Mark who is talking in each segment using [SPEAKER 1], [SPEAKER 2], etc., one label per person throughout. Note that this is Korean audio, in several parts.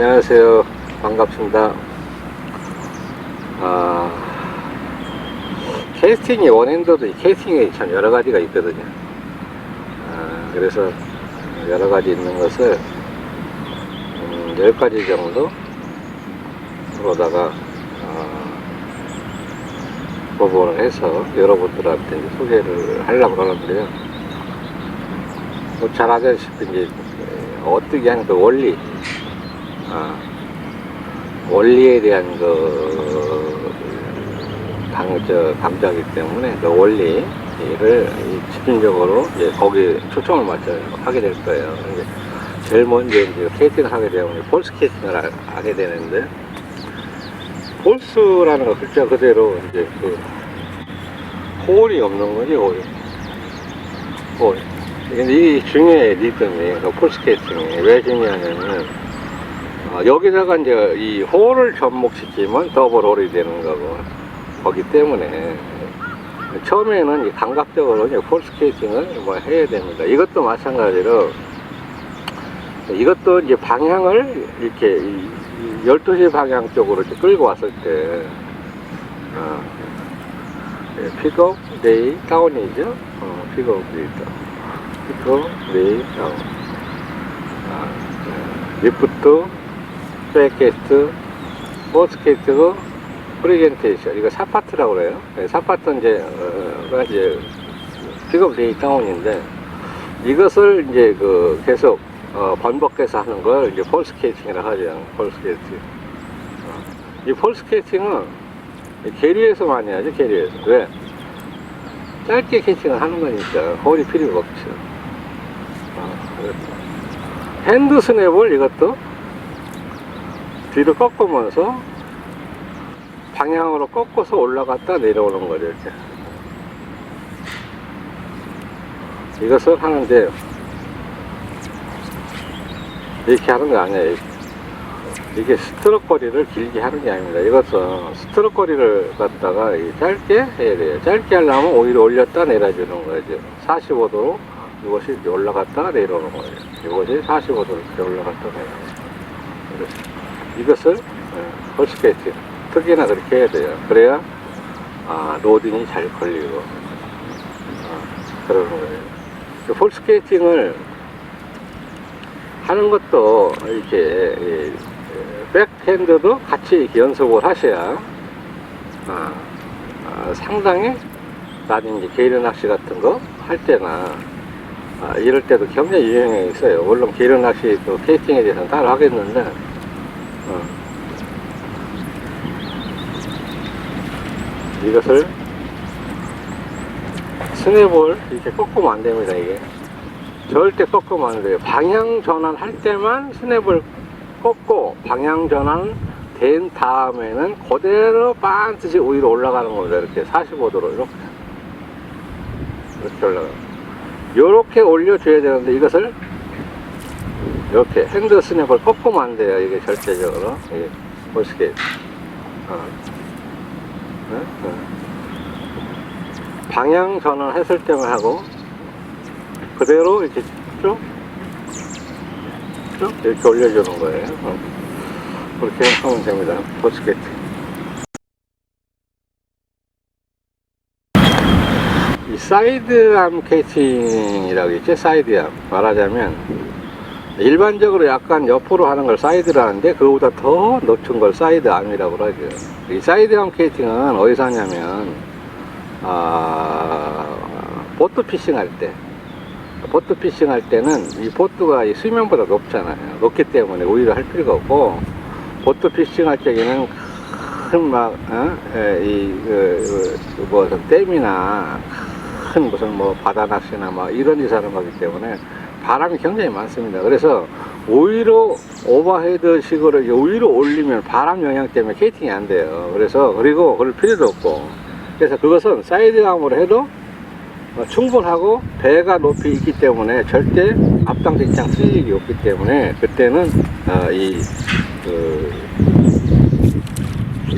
[SPEAKER 1] 안녕하세요. 반갑습니다. 캐스팅이 원핸드도 캐스팅이 참 여러 가지가 있거든요. 그래서 여러 가지 있는 것을 10가지 정도 로다가 보고를 해서 여러분들한테 소개를 하려고 하는데요. 잘 아시다시피 이제 어떻게 하는 그 원리에 대한 강좌이기 때문에 그 원리를 집중적으로 이제 거기에 초점을 맞춰 하게 될 거예요. 제일 먼저 이제 캐스팅을 하게 되면 폴스 캐스팅을 하게 되는데, 폴스라는 거 글자 그대로 이제 그 홀이 없는 거지, 홀. 근데 이게 중요해, 리듬이. 그 폴스 캐스팅이. 왜 중요하냐면, 여기다가 이제 이 홀을 접목시키면 더블 홀이 되는 거고, 거기 때문에, 처음에는 이 감각적으로 이제 폴스 캐스팅을 뭐 해야 됩니다. 이것도 마찬가지로, 이것도 이제 방향을 이렇게 12시 방향 쪽으로 이렇게 끌고 왔을 때, 픽업, 레이, 다운이죠. 픽업, 레이, 다운. 픽업, 레이, 다운. 리프트, 백캐스트, 포스캐스트, 프레젠테이션. 이거 4파트라고 그래요. 4파트 이제 픽업, 레이, 다운인데, 이것을 이제 계속 번복해서 하는 걸 이제 폴스 캐스팅이라고 하죠. 폴스 캐스팅. 이 폴스 캐스팅은 계류에서 많이 하죠. 계류에서. 왜? 짧게 캐스팅을 하는 거니까 홀이 필요가 없죠. 핸드 스냅을 이것도 뒤로 꺾으면서 방향으로 꺾어서 올라갔다 내려오는 거죠. 이렇게. 이것을 하는데, 이렇게 하는 거 아니에요. 이게 스트로크 거리를 길게 하는 게 아닙니다. 이것은 스트로크 거리를 갖다가 짧게 해야 돼요. 짧게 하려면 오히려 올렸다 내려주는 거죠. 45도로 이것이 이렇게 올라갔다가 내려오는 거예요. 이것이 45도로 이렇게 올라갔다 내려오는 거예요. 이것을 폴스 캐스팅, 특히나 그렇게 해야 돼요. 그래야 로딩이 잘 걸리고 그러는 거예요. 폴스 캐스팅을 하는 것도 이렇게 백핸드도 같이 이렇게 연습을 하셔야 상당히 나중에 이제 게으르 낚시 같은 거 할 때나 이럴 때도 굉장히 유용해 있어요. 물론 게으르 낚시 또 캐스팅에 대해서는 따로 하겠는데, 이것을 스냅을 이렇게 꺾으면 안 됩니다. 이게 절대 꺾으면 안 돼요. 방향 전환 할 때만 스냅을 꺾고, 방향 전환 된 다음에는 그대로 반드시 위로 올라가는 겁니다. 이렇게 45도로 이렇게 올라가요. 이렇게 올려줘야 되는데, 이것을 이렇게 핸드 스냅을 꺾으면 안 돼요. 이게 절대적으로. 이게 보시게 방향 전환 했을 때만 하고, 그대로 이렇게 쭉 이렇게 올려주는 거예요. 그렇게 하면 됩니다. 포스켓. 이 사이드암 캐스팅이라고 있죠. 사이드암. 말하자면 일반적으로 약간 옆으로 하는 걸 사이드라는데, 그거보다 더 높은 걸 사이드암이라고 하죠. 이 사이드암 캐스팅은 어디서 하냐면 보트 피싱 할 때, 보트 피싱 할 때는 이 보트가 이 수면보다 높잖아요. 높기 때문에 오히려 할 필요가 없고, 보트 피싱 할 적에는 큰 무슨 댐이나 큰 무슨 바다 낚시나 이런 데서 하는 거기 때문에 바람이 굉장히 많습니다. 그래서 오히려 오버헤드 식으로 위로 올리면 바람 영향 때문에 캐스팅이 안 돼요. 그리고 그럴 필요도 없고, 그래서 그것은 사이드암으로 해도 충분하고, 배가 높이 있기 때문에 절대 앞당 뒷장 쓸 일이 없기 때문에, 그때는 이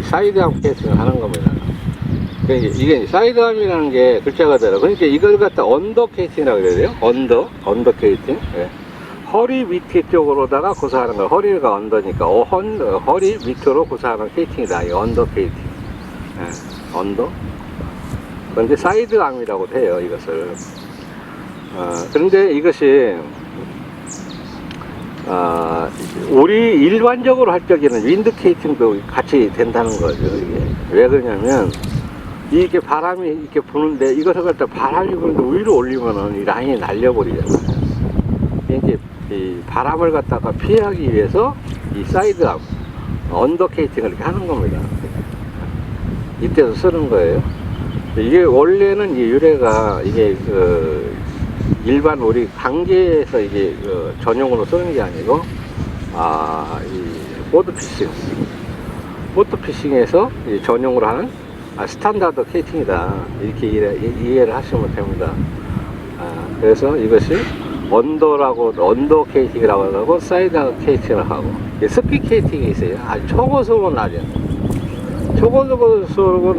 [SPEAKER 1] 사이드암 캐스팅을 하는 겁니다. 이게 사이드암이라는 게 글자가 들어. 그러니까 이걸 갖다 언더 캐스팅이라고 그래야 돼요. 언더 캐스팅. 네. 허리 밑에 쪽으로다가 구사하는 거. 허리가 언더니까 허리 밑으로 구사하는 케이팅이다. 이 언더 케이팅. 예, 언더. 그런데 사이드 암이라고 해요, 이것을. 그런데 이것이 우리 일반적으로 할 적에는 윈드 케이팅도 같이 된다는 거죠. 이게 왜 그러냐면 이게 바람이 이렇게 부는데 이것을 갖다 바람이 부는데 위로 올리면은 이 라인이 날려버리잖아요. 이제 이 바람을 갖다가 피하기 위해서 이 사이드암 언더 케이팅을 이렇게 하는 겁니다. 이때도 쓰는 거예요. 이게 원래는 이 유래가 이게 일반 우리 강제에서 이게 전용으로 쓰는 게 아니고 이 보드피싱에서 전용으로 하는 스탠다드 케이팅이다, 이렇게 이해를 하시면 됩니다. 그래서 이것이 언더 케이팅이라고 하고 사이드 케이팅을 하고 스피 케이팅이 있어요. 아주 초고속은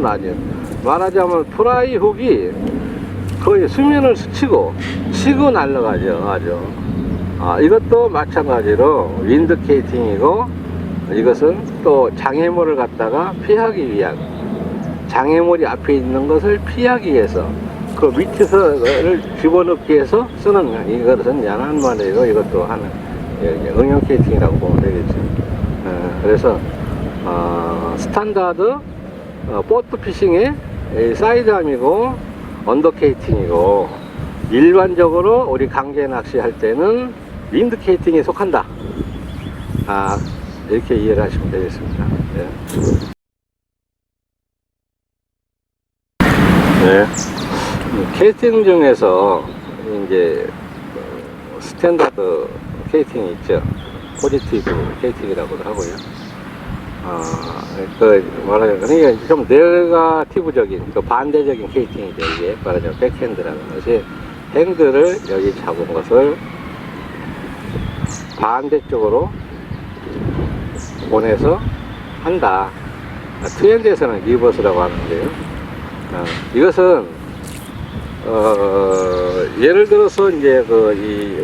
[SPEAKER 1] 낮은 말하자면 프라이 훅이 거의 수면을 스치고 치고 날아가죠. 아주. 이것도 마찬가지로 윈드 케이팅이고, 이것은 또 장애물을 갖다가 피하기 위한, 장애물이 앞에 있는 것을 피하기 위해서 그 밑에서를 집어넣기 위해서 쓰는, 이것은 야한 말이고 이것도 하는 응용 케이팅이라고 보면 되겠죠. 그래서 스탠다드 보트 피싱의 사이드암이고 언더 케이팅이고, 일반적으로 우리 강제 낚시 할 때는 윈드 케이팅에 속한다. 이렇게 이해를 하시면 되겠습니다. 네. 케이팅 중에서 이제 스탠다드 케이팅이 있죠. 포지티브 케이팅이라고도 하고요. 그러니까 좀 네거티브적인, 반대적인 케이팅이죠. 이게 말하자면 백핸드라는 것이 핸들을 여기 잡은 것을 반대쪽으로 보내서 한다. 트렌드에서는 리버스라고 하는데요. 이것은 예를 들어서 이제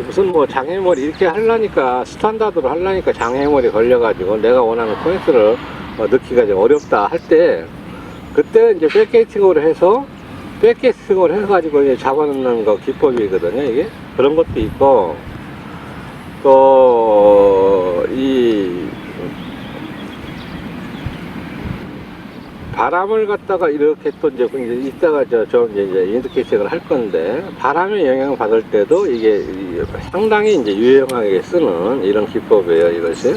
[SPEAKER 1] 무슨 뭐 장애물이 이렇게 하려니까, 스탠다드로 하려니까 장애물이 걸려가지고 내가 원하는 포인트를 넣기가 좀 어렵다 할 때, 그때 이제 백케이팅으로 해가지고 이제 잡아놓는 거 기법이거든요. 이게 그런 것도 있고, 또 이 바람을 갖다가 이렇게 또 이제 이따가 이제 인디케이팅을 할 건데, 바람의 영향을 받을 때도 이게 상당히 이제 유용하게 쓰는 이런 기법이에요, 이것이.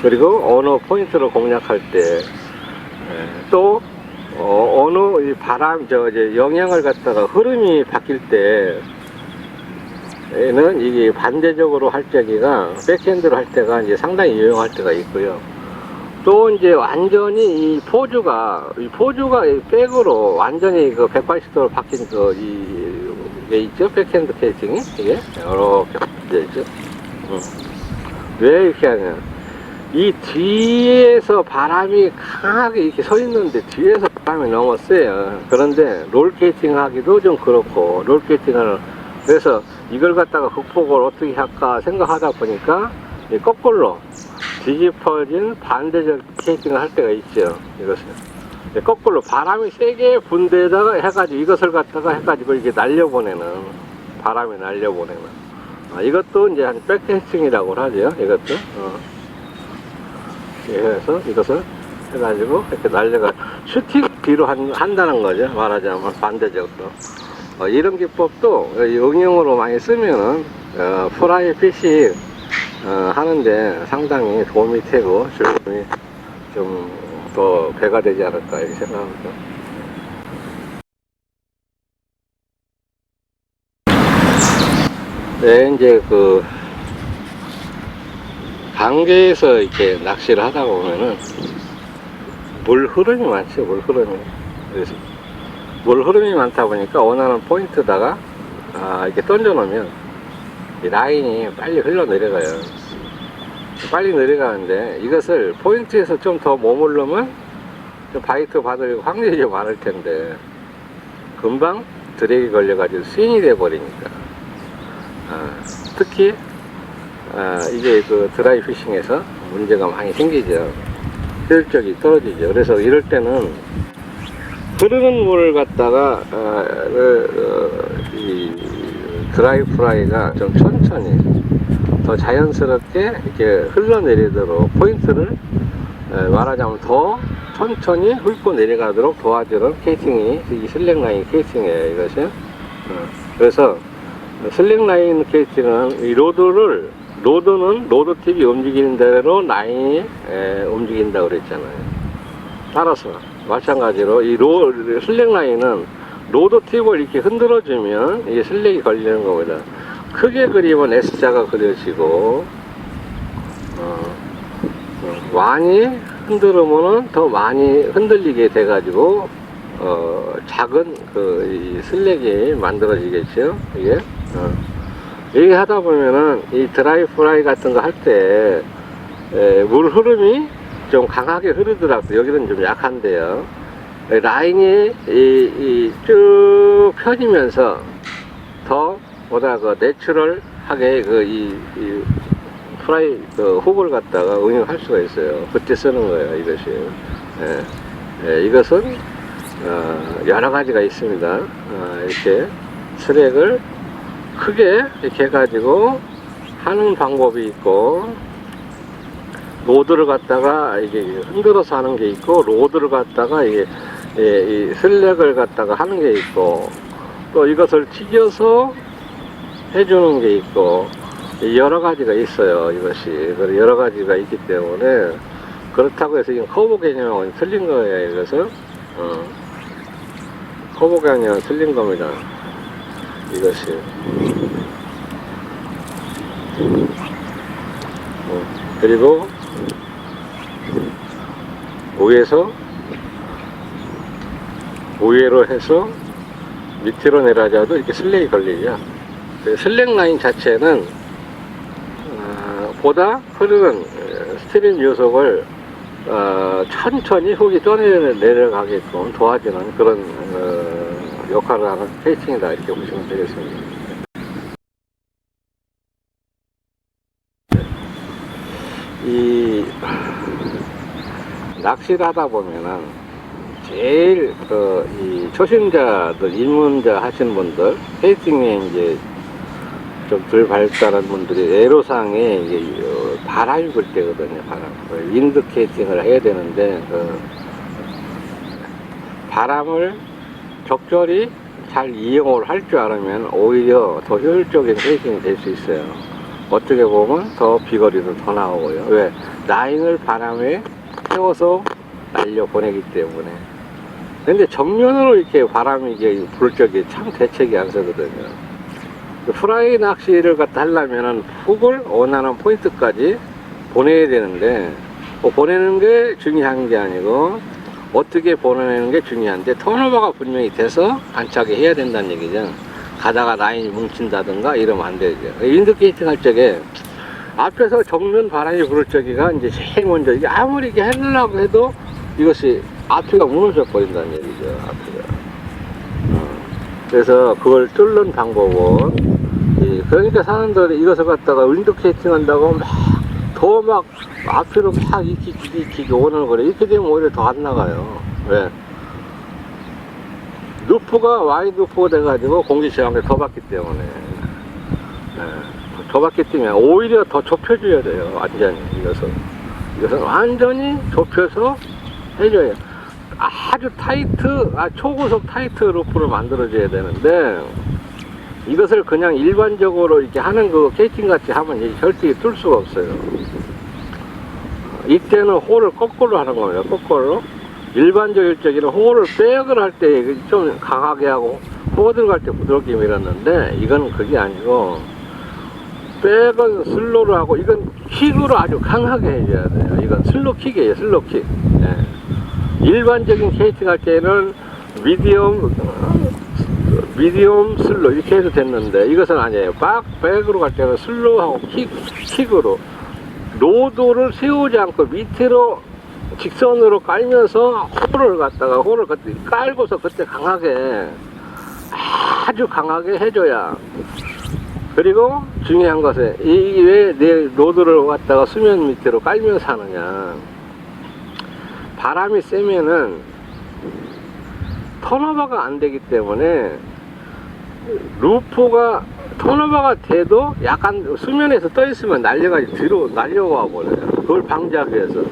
[SPEAKER 1] 그리고 어느 포인트를 공략할 때, 또 어느 이 바람 영향을 갖다가 흐름이 바뀔 때에는 이게 반대적으로 할 적이가 백핸드로 할 때가 이제 상당히 유용할 때가 있고요. 또 이제 완전히 이 포주가 백으로 완전히 180도로 바뀐 이게 있죠? 백핸드 케이팅이 이게 이렇게 바뀌어 있죠. 왜 이렇게 하냐? 이 뒤에서 바람이 강하게 이렇게 서 있는데 뒤에서 바람이 너무 세요. 그런데 롤 케이팅 하기도 좀 그렇고, 롤 케이팅을, 그래서 이걸 갖다가 극복을 어떻게 할까 생각하다 보니까 거꾸로 뒤집어진 반대적 케이팅을 할 때가 있죠. 이것은 거꾸로 바람이 세게 분 데다가 해가지고 이것을 갖다가 해가지고 이게 날려보내는, 바람이 날려보내는, 이것도 이제 한 백캐스팅이라고 하죠. 이것도 그래서 이것을 해가지고 이렇게 날려가 슈팅 뒤로 한다는 거죠. 말하자면 반대적으로. 이런 기법도 응용으로 많이 쓰면은 프라이 피싱 하는데 상당히 도움이 되고 즐거움이 좀 더 배가 되지 않을까 이렇게 생각합니다. 네, 이제 강계에서 이렇게 낚시를 하다 보면은 물 흐름이 많죠. 물 흐름이. 그래서 물 흐름이 많다 보니까 원하는 포인트다가 이렇게 던져 놓으면 이 라인이 빨리 흘러 내려가요. 빨리 내려가는데, 이것을 포인트에서 좀 더 머무르면 좀 바이트 받을 확률이 좀 많을 텐데 금방 드랙이 걸려가지고 스윙이 돼 버리니까, 특히 이게 그 드라이 피싱에서 문제가 많이 생기죠. 효율적이 떨어지죠. 그래서 이럴 때는 흐르는 물을 갖다가 이 드라이 프라이가 좀 천천히 더 자연스럽게 이렇게 흘러내리도록 포인트를 말하자면 더 천천히 훑고 내려가도록 도와주는 케이팅이 이 슬랙라인 케이팅이에요. 이것이. 그래서 슬랙라인 케이팅은 이 로드는 로드 팁이 움직이는 대로 라인이 움직인다고 그랬잖아요. 따라서 마찬가지로 이 슬랙라인은 로드 팁을 이렇게 흔들어주면 이게 슬랙이 걸리는 겁니다. 크게 그리면 S자가 그려지고 많이 흔들으면 더 많이 흔들리게 돼가지고 작은 이 슬랙이 만들어지겠죠. 이게 이게 하다 보면은 이 드라이 프라이 같은 거 할 때 물 흐름이 좀 강하게 흐르더라고요. 여기는 좀 약한데요. 라인이 쭉 펴지면서 더 보다 그 내추럴하게 이 프라이 훅을 갖다가 응용할 수가 있어요. 그때 쓰는 거예요. 이것이. 이것은 여러 가지가 있습니다. 이렇게 슬랙을 크게 이렇게 해가지고 하는 방법이 있고, 로드를 갖다가 이게 흔들어서 하는 게 있고, 로드를 갖다가 이게 이 슬랙을 갖다가 하는 게 있고, 또 이것을 튀겨서 해주는 게 있고, 여러 가지가 있어요. 이것이 여러 가지가 있기 때문에, 그렇다고 해서 이건 커브 개념은 틀린 거예요. 이것은 커브 개념은 틀린 겁니다. 이것이 그리고 위에로 해서 밑으로 내려가도 이렇게 슬랙이 걸리죠. 슬랙 라인 자체는 보다 흐르는 스트림 요속을 천천히 훅이 떠내려가게끔 도와주는 그런 역할을 하는 페이팅이다, 이렇게 보시면 되겠습니다. 이 낚시를 하다 보면은 제일 이 초심자들, 입문자 하시는 분들, 페이팅에 이제 좀 덜 발달한 분들이 애로사항에 이게 바람이 불 때거든요. 윈드 케이팅을 해야 되는데 바람을 적절히 잘 이용을 할 줄 알으면 오히려 더 효율적인 케이팅이 될 수 있어요. 어떻게 보면 더 비거리도 더 나오고요. 왜? 라인을 바람에 태워서 날려 보내기 때문에. 근데 정면으로 이렇게 바람이 이게 불 적에 참 대책이 안 서거든요. 프라이 낚시를 갖다 하려면은 훅을 원하는 포인트까지 보내야 되는데, 보내는 게 중요한 게 아니고 어떻게 보내는 게 중요한데, 턴오버가 분명히 돼서 안착이 해야 된다는 얘기죠. 가다가 라인이 뭉친다든가 이러면 안 되죠. 윈드케이팅 할 적에 앞에서 정면 바람이 불을 적이가 이제 제일 먼저, 이게 아무리 이게 하려고 해도 이것이 앞뒤가 무너져 버린다는 얘기죠. 앞뒤가. 그래서 그걸 뚫는 방법은, 그러니까 사람들이 이것을 갖다가 윈드케이팅 한다고 막 앞으로 막 익히기 오는 거래. 이렇게 되면 오히려 더 안 나가요. 왜? 루프가 와이드 루프가 돼가지고 공기 저항이 더 받기 때문에, 더 받기 때문에 오히려 더 좁혀줘야 돼요. 완전히 이것은 완전히 좁혀서 해줘야, 아주 타이트, 초고속 타이트 루프를 만들어줘야 되는데, 이것을 그냥 일반적으로 이렇게 하는 그 케이팅 같이 하면 이제 절대 뚫을 수가 없어요. 이때는 홀을 거꾸로 하는 거예요. 거꾸로. 일반적일 적에는 홀을 백을 할 때 좀 강하게 하고 호 들어갈 때 부드럽게 밀었는데, 이건 그게 아니고 백은 슬로우로 하고, 이건 킥으로 아주 강하게 해줘야 돼요. 이건 슬로우 킥이에요. 슬로우 킥. 일반적인 케이팅 할 때는 미디엄 슬로우 이렇게 해도 됐는데, 이것은 아니에요. 백으로 갈 때는 슬로우하고 킥으로 로드를 세우지 않고 밑으로 직선으로 깔면서 홀을 그때 깔고서 그때 강하게, 아주 강하게 해줘야 그리고 중요한 것은 이게 왜 내 로드를 갖다가 수면 밑으로 깔면서 하느냐. 바람이 세면은 턴오버가 안 되기 때문에 루프가 턴오버가 돼도 약간 수면에서 떠 있으면 날려가지고 뒤로 날려가 버려요. 그걸 방지하기 위해서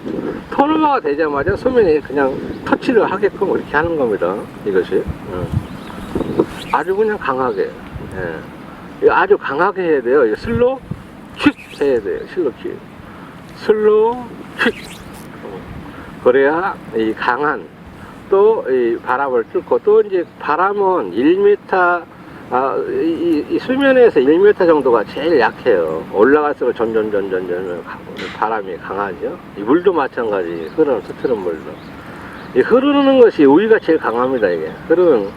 [SPEAKER 1] 턴오버가 되자마자 수면에 그냥 터치를 하게끔 이렇게 하는 겁니다. 이것이 아주 그냥 강하게, 아주 강하게 해야 돼요. 슬로우 킥 해야 돼요. 슬로우 킥, 슬로우 킥. 그래야 이 강한 또 이 바람을 뚫고, 또 이제 바람은 1m, 이 수면에서 1m 정도가 제일 약해요. 올라갈수록 점점 바람이 강하죠. 이 물도 마찬가지, 스트는 물도. 이 흐르는 것이 우위가 제일 강합니다. 이게 흐르는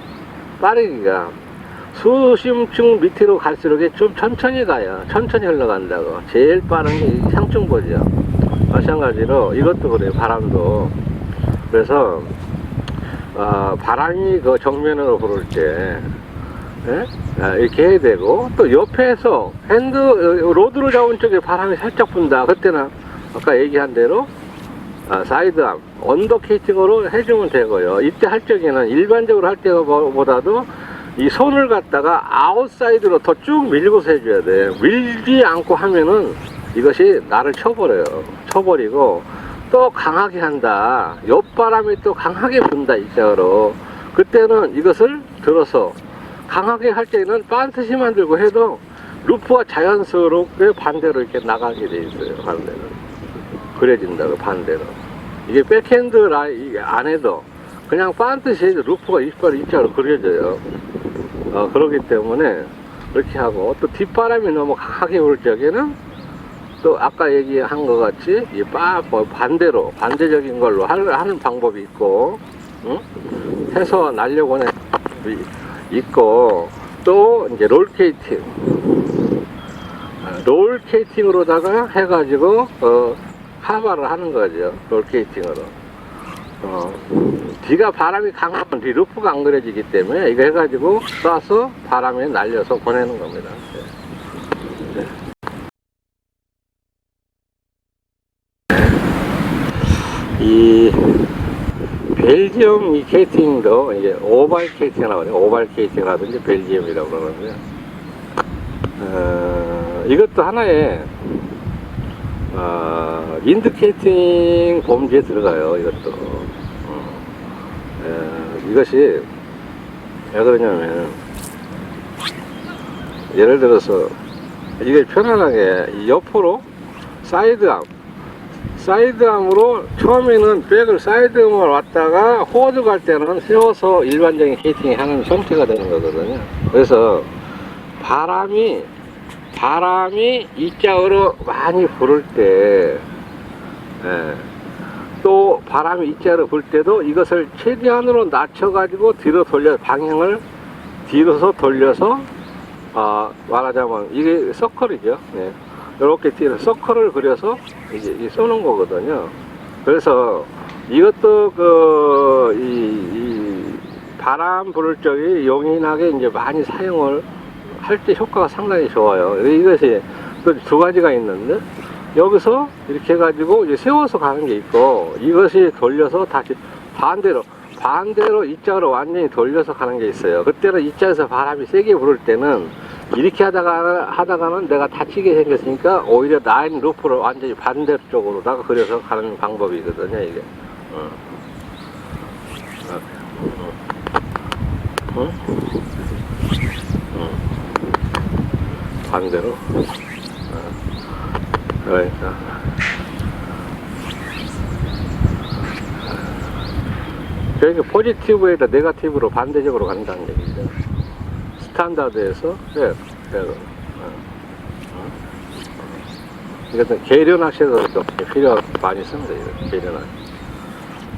[SPEAKER 1] 빠르기가 수심층 밑으로 갈수록 좀 천천히 가요. 천천히 흘러간다고. 제일 빠른 게 상층보죠. 마찬가지로 이것도 그래요. 바람도. 그래서 바람이 그 정면으로 불을 때 이렇게 해야 되고, 또 옆에서 로드를 잡은 쪽에 바람이 살짝 분다. 그때는 아까 얘기한 대로 사이드암, 언더케이팅으로 해주면 되고요. 이때 할 적에는 일반적으로 할 때보다도 이 손을 갖다가 아웃사이드로 더 쭉 밀고서 해줘야 돼. 밀지 않고 하면은 이것이 나를 쳐버리고 또 강하게 한다. 옆바람이 또 강하게 분다. 이쪽으로. 그때는 이것을 들어서 강하게 할 때는 반드시만 들고 해도 루프가 자연스럽게 반대로 이렇게 나가게 돼 있어요. 반대로 그려진다고. 반대로 이게 백핸드 라이 안 해도 그냥 반드시 해도 루프가 이쪽으로 그려져요. 그렇기 때문에 그렇게 하고, 또 뒷바람이 너무 강하게 불 적에는 또 아까 얘기한 것 같이 이 반대로 반대적인 걸로 하는 방법이 있고, 해서 날려고 있고, 또 이제 롤케이팅으로다가 해가지고 카바를 하는 거죠. 롤케이팅으로. 뒤가 바람이 강하면 뒤 루프가 안 그려지기 때문에 이거 해가지고 쏴서 바람에 날려서 보내는 겁니다. 이 벨지엄 이 케이팅도 이제 오발 케이팅이라고 하죠. 오발 케이팅이라든지 벨지엄이라고 그러는데, 이것도 하나의 윈드 케이팅 범주에 들어가요. 이것도. 이것이 왜 그러냐면, 예를 들어서 이게 편안하게 옆으로 사이드암으로 처음에는 백을 사이드암으로 왔다가 호드 갈 때는 세워서 일반적인 케이팅이 하는 형태가 되는 거거든요. 그래서 바람이 이쪽으로 많이 불을 때, 또 바람이 이쪽으로 불 때도 이것을 최대한으로 낮춰가지고 뒤로 방향을 뒤로서 돌려서, 말하자면 이게 서클이죠. 이렇게 뒤로 서클을 그려서 이제 쏘는 거거든요. 그래서 이것도 이 바람 불을 적에 용인하게 이제 많이 사용을 할 때 효과가 상당히 좋아요. 이것이 또 두 가지가 있는데, 여기서 이렇게 해가지고 이제 세워서 가는 게 있고, 이것이 돌려서 다시 반대로 이쪽으로 완전히 돌려서 가는 게 있어요. 그때는 이쪽에서 바람이 세게 불을 때는 이렇게 하다가는 내가 다치게 생겼으니까 오히려 라인 루프를 완전히 반대쪽으로다가 그려서 가는 방법이거든요, 이게. 반대로. 그러니까. 그러니까 포지티브에다 네거티브로 반대적으로 간다는 얘기죠. 스탠다드에서 이것은 계류 낚시에서 필요가 많이 씁니다.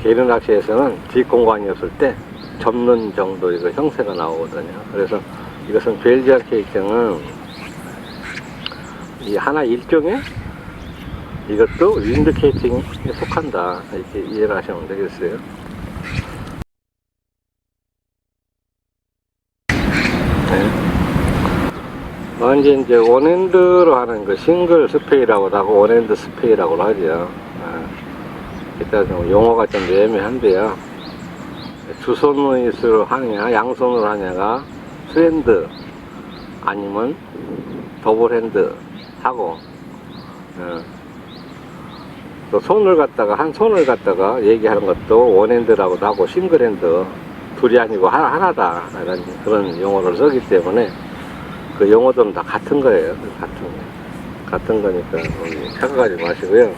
[SPEAKER 1] 계류 낚시에서는 뒷공간이 없을 때 접는 정도 이거 형태가 나오거든요. 그래서 이것은 벨지엄 케이팅은 이 하나 일종의 이것도 윈드 케이팅에 속한다, 이렇게 이해를 하시면 되겠어요. 이제 원핸드로 하는 그 싱글 스페이라고도 하고 원핸드 스페이라고도 하죠. 일단 좀 용어가 좀 애매한데요. 두 손으로 하느냐, 양손으로 하냐가 투핸드 아니면 더블핸드 하고, 또 한 손을 갖다가 얘기하는 것도 원핸드라고도 하고 싱글핸드, 둘이 아니고 하나다 이런 그런 용어를 쓰기 때문에 그 용어들은 다 같은 거예요. 같은 거니까 착각하지 마시고요.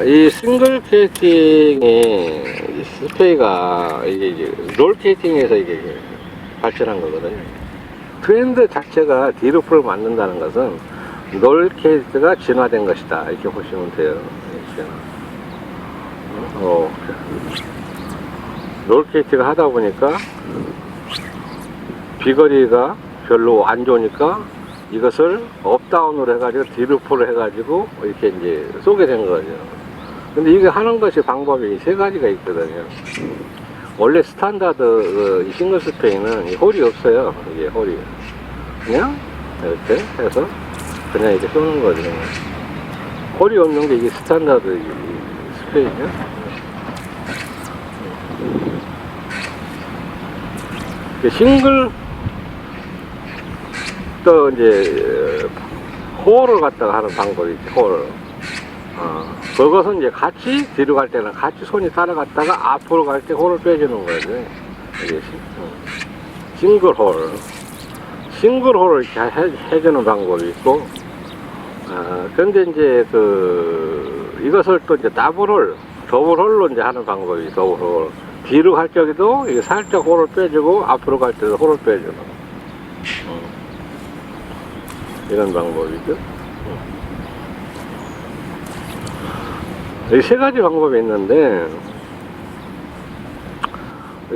[SPEAKER 1] 이 싱글 캐스팅이 스페이가 이게 롤 캐스팅에서 이게 발전한 거거든요. 트렌드 자체가 디루프를 만든다는 것은 롤 캐스트가 진화된 것이다, 이렇게 보시면 돼요. 이렇게. 롤 캐스트가 하다 보니까 비거리가 별로 안 좋으니까 이것을 업다운으로 해가지고 디루프를 해가지고 이렇게 이제 쏘게 된 거죠. 근데 이게 하는 것이 방법이 세 가지가 있거든요. 원래 스탠다드 이 싱글 스페이는 홀이 없어요. 이게 홀이 그냥 이렇게 해서 그냥 이렇게 쏘는 거죠. 홀이 없는 게 이게 스탠다드 스페이죠. 싱글 또 이제 홀을 갖다가 하는 방법이 있지. 홀을 그것은 이제 같이 뒤로 갈 때는 같이 손이 따라갔다가 앞으로 갈 때 홀을 빼주는 거죠. 이게 싱글 홀을 이렇게 해주는 방법이 있고, 그런데 이제 이것을 또 이제 더블 홀로 이제 하는 방법이 더블 홀. 뒤로 갈 적에도 이게 살짝 홀을 빼주고 앞으로 갈 때도 홀을 빼주는 이런 방법이죠. 이 세 가지 방법이 있는데,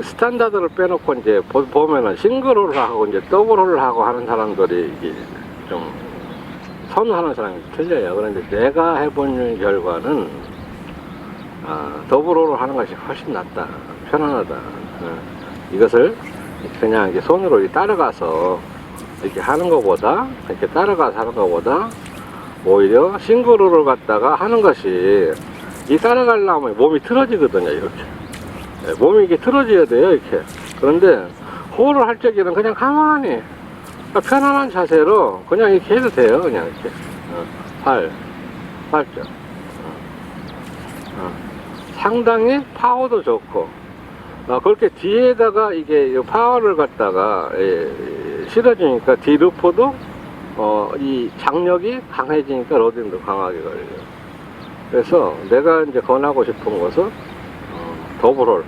[SPEAKER 1] 스탠다드를 빼놓고 이제 보면은 싱글홀을 하고 이제 더블홀을 하고 하는 사람들이 이게 좀 선호하는 사람이 틀려요. 그런데 내가 해본 결과는 더블홀을 하는 것이 훨씬 낫다, 편안하다. 이것을 그냥 이렇게 손으로 따라가서 이렇게 하는 것보다, 이렇게 따라가서 하는 것보다 오히려 싱글홀을 갖다가 하는 것이, 이 따라가려면 몸이 틀어지거든요. 이렇게 몸이 이렇게 틀어져야 돼요, 이렇게. 그런데 홀을 할 적에는 그냥 가만히 편안한 자세로 그냥 이렇게 해도 돼요. 그냥 이렇게 팔죠. 상당히 파워도 좋고, 그렇게 뒤에다가 이게 파워를 갖다가 실어주니까 디루프도 이 장력이 강해지니까 로딩도 강하게 걸려요. 그래서 내가 이제 권하고 싶은 것은 더블홀.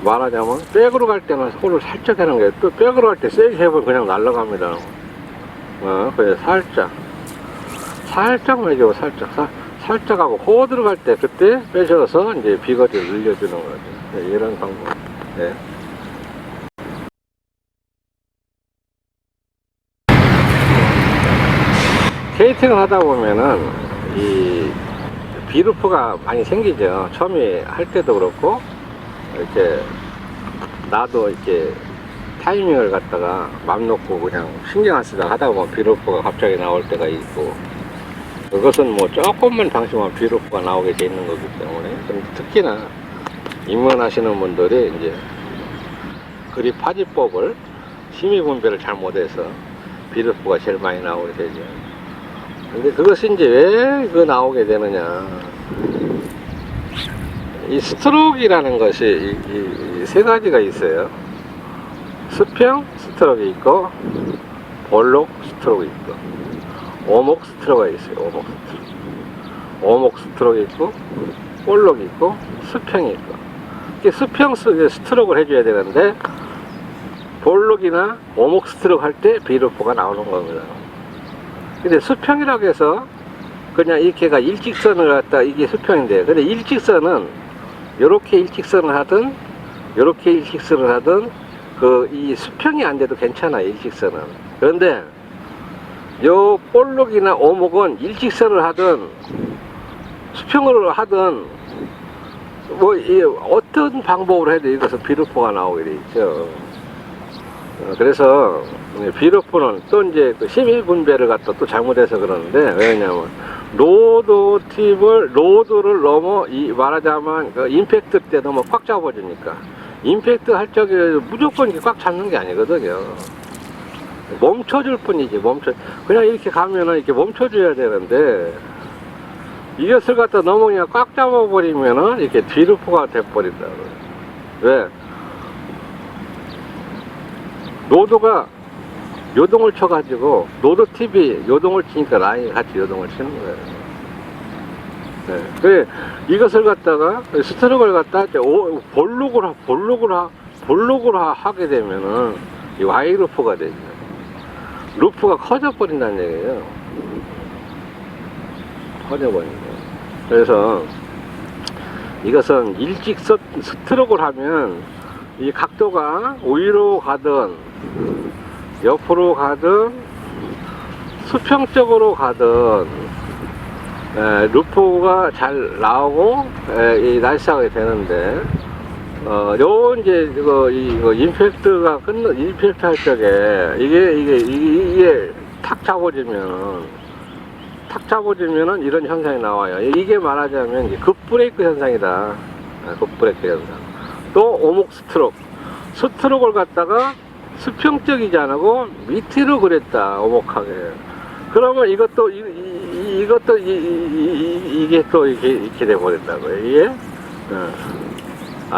[SPEAKER 1] 말하자면 백으로 갈 때는 홀을 살짝 하는 거예요. 또 백으로 갈 때 세게 해보면 그냥 날아갑니다. 그래서 살짝만 해주고 살짝 하고 호 들어갈 때 그때 빼셔서 이제 비거리를 늘려주는 거죠. 네, 이런 방법. 네. 케이팅을 하다 보면은 이 비루프가 많이 생기죠. 처음에 할 때도 그렇고, 이렇게 나도 이렇게 타이밍을 갖다가 맘 놓고 그냥 신경 안 쓰다가 하다 보면 비루프가 갑자기 나올 때가 있고, 그것은 뭐 조금만 방심하면 비루프가 나오게 돼 있는 거기 때문에, 특히나 입문하시는 분들이 이제 그립 파지법을 심의 분배를 잘 못해서 비루프가 제일 많이 나오게 되죠. 근데 그것이 이제 왜 나오게 되느냐, 이 스트로크라는 것이 이 세 가지가 있어요. 수평 스트로크 있고, 볼록 스트로크 있고, 오목 스트로크가 있어요. 오목 스트로크 있고, 볼록이 있고, 수평이 있고. 이게 수평 스트로크를 해줘야 되는데, 볼록이나 오목 스트로크 할 때 비루프가 나오는 겁니다. 근데 수평이라고 해서 그냥 이렇게가 일직선을 갖다 이게 수평인데, 근데 일직선은 요렇게 일직선을 하든 요렇게 일직선을 하든 이 수평이 안 돼도 괜찮아요, 일직선은. 그런데 요 볼록이나 오목은 일직선을 하든 수평으로 하든 뭐 어떤 방법으로 해도 이것은 비루프가 나오게 돼 있죠. 그래서 비루프는 또 이제 그 힘의 분배를 갖다 또 잘못해서 그러는데, 왜냐면 로드를 너무 말하자면 그 임팩트 때 너무 꽉 잡아주니까, 임팩트 할 적에 무조건 이렇게 꽉 잡는 게 아니거든요. 멈춰줄 뿐이지. 그냥 이렇게 가면은 이렇게 멈춰줘야 되는데, 이것을 갖다 너무 그냥 꽉 잡아버리면은 이렇게 비루프가 돼버린다고. 왜? 로드가 요동을 쳐가지고, 로드 TV 요동을 치니까 라인이 같이 요동을 치는 거예요. 네. 그래, 이것을 갖다가, 스트로크를 갖다 볼록을 하게 되면은, 이 Y 루프가 되죠. 루프가 커져버린다는 얘기예요. 커져버린 거예요. 그래서, 이것은 일직선 스트로크를 하면, 이 각도가 위로 가든 옆으로 가든 수평적으로 가든 루프가 잘 나오고 이 날씬하게 되는데, 요 이제 이거 임팩트 할 적에 이게 탁 잡아지면은 이런 현상이 나와요. 이게 말하자면 이제 급브레이크 현상이다. 급브레이크 현상. 또 오목 스트로크를 갖다가 수평적이지 않고 밑으로 그랬다, 오목하게. 그러면 이게 또 이렇게 돼버린다고요, 이게.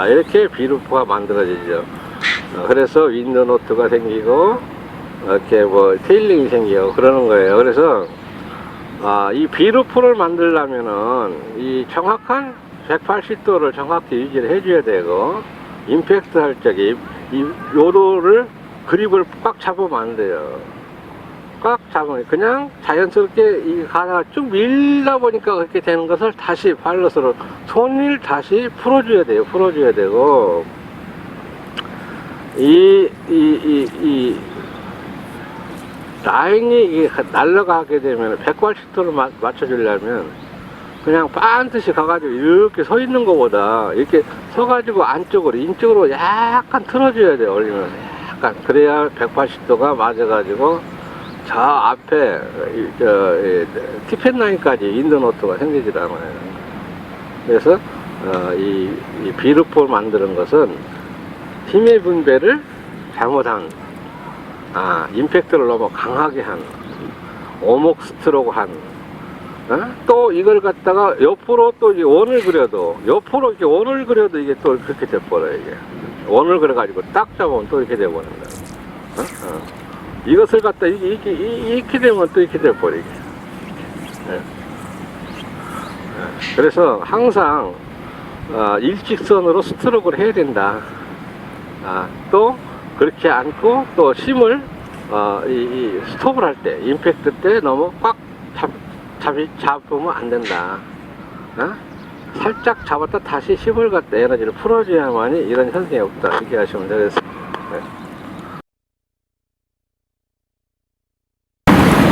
[SPEAKER 1] 이렇게 비루프가 만들어지죠. 그래서 윈드노트가 생기고, 이렇게 테일링이 생기고 그러는 거예요. 그래서, 이 비루프를 만들려면은, 이 정확한 180도를 정확히 유지를 해줘야 되고, 임팩트 할 적에 이 요도를 그립을 꽉 잡으면 안 돼요. 꽉 잡으면 그냥 자연스럽게 이 가다가 쭉 밀다 보니까 그렇게 되는 것을 다시 발로스로 손을 다시 풀어줘야 돼요. 풀어줘야 되고, 이 라인이 날아가게 되면 180도를 맞춰주려면 그냥 반드시 가가지고 이렇게 서 있는 것보다 이렇게 서가지고 인쪽으로 약간 틀어줘야 돼요. 올리면 약간. 그래야 180도가 맞아가지고 저 앞에 티펜라인까지 윈드노트가 생기질 않아요. 그래서 이 비루프를 만드는 것은 힘의 분배를 잘못한, 임팩트를 너무 강하게 한, 오목 스트로크 한, 또 이걸 갖다가 옆으로 또 원을 그려도, 이게 또 그렇게 돼버려요, 이게. 원을 그려가지고 딱 잡으면 또 이렇게 돼버린다. 이것을 갖다 이렇게 되면 또 이렇게 돼버리게. 그래서 항상, 일직선으로 스트로크를 해야 된다. 또, 그렇지 않고, 또 심을, 이 스톱을 할 때, 임팩트 때 너무 꽉 잡으면 안 된다. 살짝 잡았다 다시 힘을 갖다 에너지를 풀어줘야만이 이런 현상이 없다. 이렇게 하시면 되겠습니다.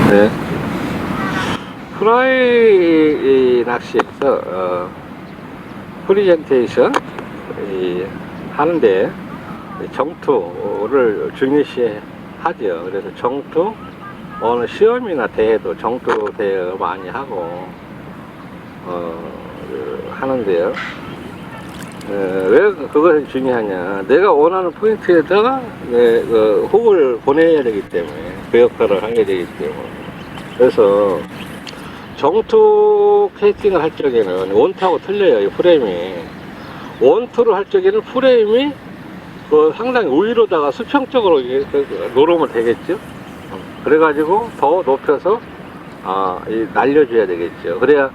[SPEAKER 1] 네. 프라이 낚시에서 프리젠테이션 하는데 정투를 중요시 하죠. 그래서 정투, 어느 시험이나 대회도 정투 대회 많이 하고 하는데요. 왜 그것이 중요하냐? 내가 원하는 포인트에다가 그 훅을 보내야 되기 때문에, 그 역할을 하게 되기 때문에. 그래서 정투 캐스팅을 할 적에는 원투하고 틀려요. 이 프레임이. 원투를 할 적에는 프레임이 상당히 위로다가 수평적으로 놓으면 되겠죠. 그래가지고 더 높여서 날려줘야 되겠죠. 그래야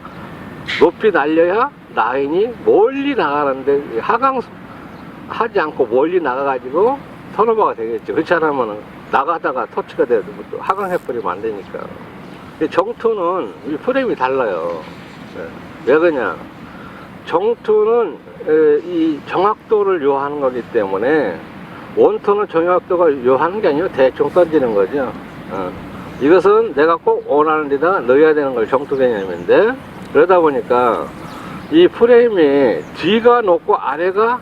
[SPEAKER 1] 높이 날려야 라인이 멀리 나가는데, 하강하지 않고 멀리 나가가지고 턴오버가 되겠죠. 그렇지 않으면 나가다가 터치가 돼도 하강해버리면 안 되니까. 정투는 이 프레임이 달라요. 왜 그러냐? 정투는 이 정확도를 요하는 거기 때문에, 원투는 정확도가 요하는 게 아니고 대충 던지는 거죠. 이것은 내가 꼭 원하는 데다가 넣어야 되는 걸 정투 개념인데, 그러다 보니까 이 프레임이 뒤가 높고 아래가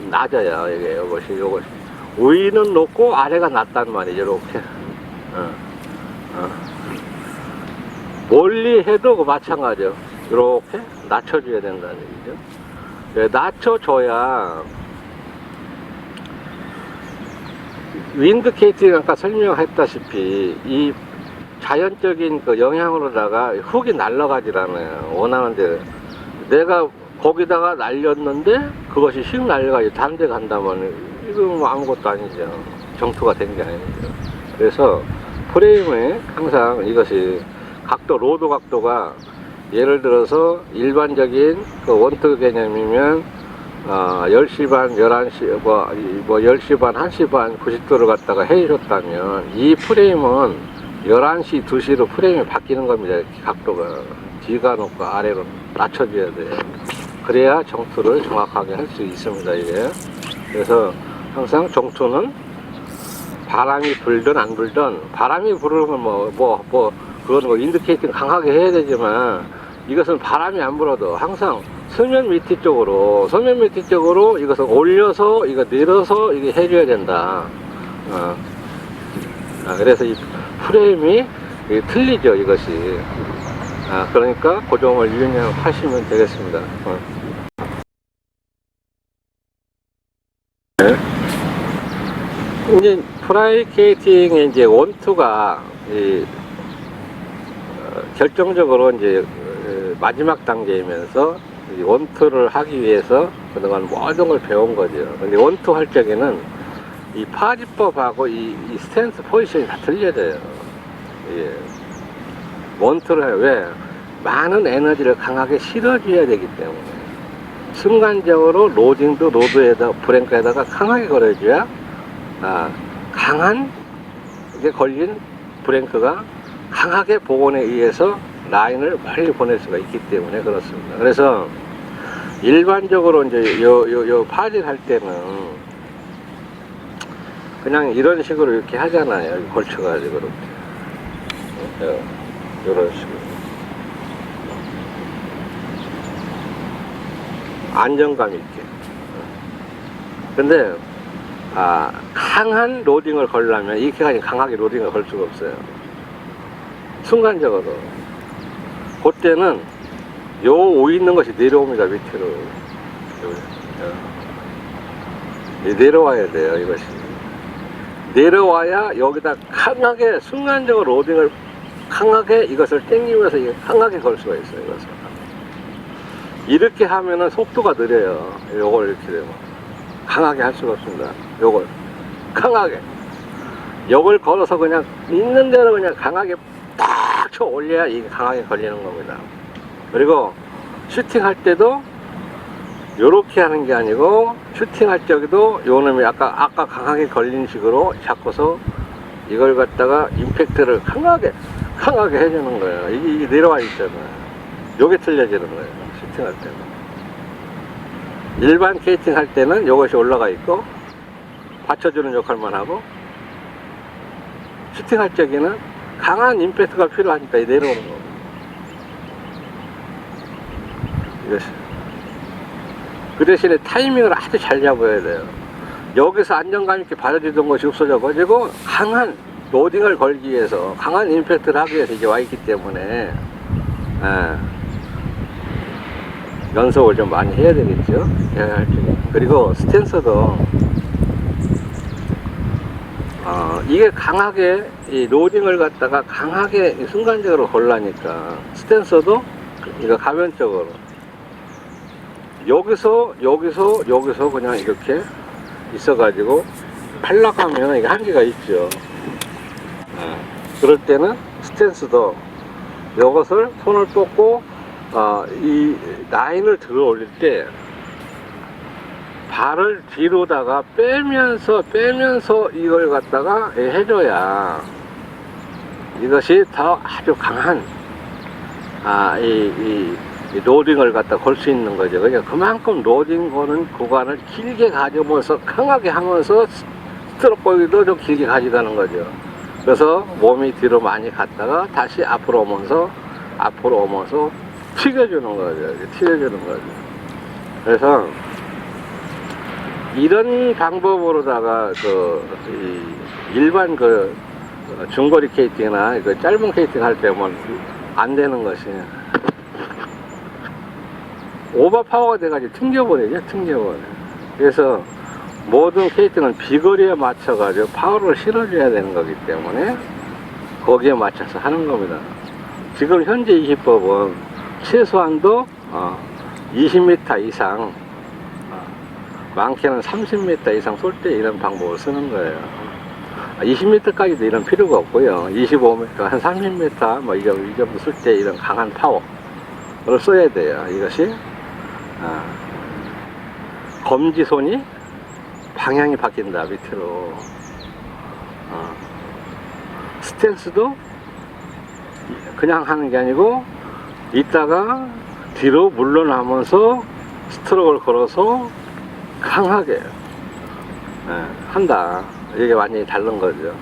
[SPEAKER 1] 낮아요. 이것이 위는 높고 아래가 낮단 말이죠. 이렇게 멀리 해도 그 마찬가지요. 이렇게 낮춰줘야 된다는 얘기죠. 네, 낮춰줘야 윈드 케이팅 아까 설명했다시피 이 자연적인 그 영향으로다가 흙이 날아가지라네요. 원하는데 내가 거기다가 날렸는데 그것이 휙 날아가지 다른 데 간다면 이거 뭐 아무것도 아니죠. 정토가 된 게 아니죠. 그래서 프레임에 항상 이것이 각도, 로드 각도가 예를 들어서 일반적인 그 원투 개념이면 10시 반, 11시, 뭐 10시 반, 1시 반 90도를 갖다가 해줬다면 이 프레임은 11시, 2시로 프레임이 바뀌는 겁니다. 각도가 뒤가 높고 아래로 낮춰줘야 돼요. 그래야 정투를 정확하게 할 수 있습니다. 이게. 그래서 항상 정투는 바람이 불든 안 불든, 바람이 불으면 그건 뭐 인디케이팅 강하게 해야 되지만 이것은 바람이 안 불어도 항상 서면 밑에 쪽으로 이것을 올려서 이거 내려서 이게 해줘야 된다. 그래서 이 프레임이 틀리죠, 이것이. 그러니까 그 점을 유념하시면 되겠습니다. 네. 이제 프라이케이팅의 이제 원투가 결정적으로 이제 마지막 단계이면서 원투를 하기 위해서 그동안 모든 걸 배운 거죠. 근데 원투 할 적에는 이 파지법하고 이 스탠스 포지션이 다 틀려야 돼요. 예. 원투를 해요. 왜? 많은 에너지를 강하게 실어줘야 되기 때문에. 순간적으로 로딩도 로드에다가 브레이크에다가 강하게 걸어줘야 강한 게 걸린 브레이크가 강하게 복원에 의해서 라인을 빨리 보낼 수가 있기 때문에 그렇습니다. 그래서 일반적으로 이제 요 파질 할 때는 그냥 이런 식으로 이렇게 하잖아요. 걸쳐가지고 이렇게 이런 식으로 안정감 있게. 근데 강한 로딩을 걸려면 이렇게까지 강하게 로딩을 걸 수가 없어요. 순간적으로 그때는 요 오 있는 것이 내려옵니다. 밑으로 내려와야 돼요. 이것이 내려와야 여기다 강하게 순간적으로 로딩을 강하게 이것을 당기면서 강하게 걸 수가 있어요. 이것을 이렇게 하면은 속도가 느려요. 요걸 이렇게 되면 강하게 할 수가 없습니다. 요걸 강하게 요걸 걸어서 그냥 있는 대로 그냥 강하게 딱 쳐 올려야 이게 강하게 걸리는 겁니다. 그리고 슈팅 할 때도 요렇게 하는 게 아니고 슈팅 할 적에도 요 놈이 아까 강하게 걸린 식으로 잡고서 이걸 갖다가 임팩트를 강하게 해주는 거예요. 이게 내려와 있잖아요. 요게 틀려지는 거예요. 슈팅 할 때는. 일반 케이팅 할 때는 요것이 올라가 있고 받쳐주는 역할만 하고 슈팅 할 적에는 강한 임팩트가 필요하니까 내려오는 거예요. 이것이. 그 대신에 타이밍을 아주 잘 잡아야 돼요. 여기서 안정감 있게 받아주던 것이 없어져 가지고 강한 로딩을 걸기 위해서 강한 임팩트를 하기 위해서 이제 와 있기 때문에 연습을 좀 많이 해야 되겠죠. 해야 할 적에. 그리고 스탠서도 이게 강하게 이 로딩을 갖다가 강하게 순간적으로 걸라니까 스탠서도 이거 가변적으로 여기서 그냥 이렇게 있어가지고 팔락하면 이게 한계가 있죠. 그럴 때는 스탠스도 이것을 손을 뻗고 이 라인을 들어 올릴 때 발을 뒤로다가 빼면서 이걸 갖다가 해줘야 이것이 더 아주 강한 이 로딩을 갖다 걸 수 있는 거죠. 그러니까 그만큼 로딩 거는 구간을 길게 가져오면서 강하게 하면서 스트로크 보기도 좀 길게 가져가는 거죠. 그래서 몸이 뒤로 많이 갔다가 다시 앞으로 오면서 튀겨주는 거죠. 튀겨주는 거죠. 그래서 이런 방법으로다가 일반 중거리 케이팅이나 짧은 케이팅 할 때면 안 되는 것이 오버 파워가 돼가지고 튕겨버리죠. 그래서 모든 케이팅은 비거리에 맞춰가지고 파워를 실어줘야 되는 거기 때문에 거기에 맞춰서 하는 겁니다. 지금 현재 20법은 최소한도 20m 이상, 많게는 30m 이상 쏠 때 이런 방법을 쓰는 거예요. 20m까지도 이런 필요가 없고요. 25m, 한 30m, 이 정도 쓸 때 이런 강한 파워를 써야 돼요. 이것이, 검지손이 방향이 바뀐다, 밑으로. 스탠스도 그냥 하는 게 아니고, 이따가 뒤로 물러나면서 스트로크를 걸어서 강하게 한다. 이게 완전히 다른 거죠.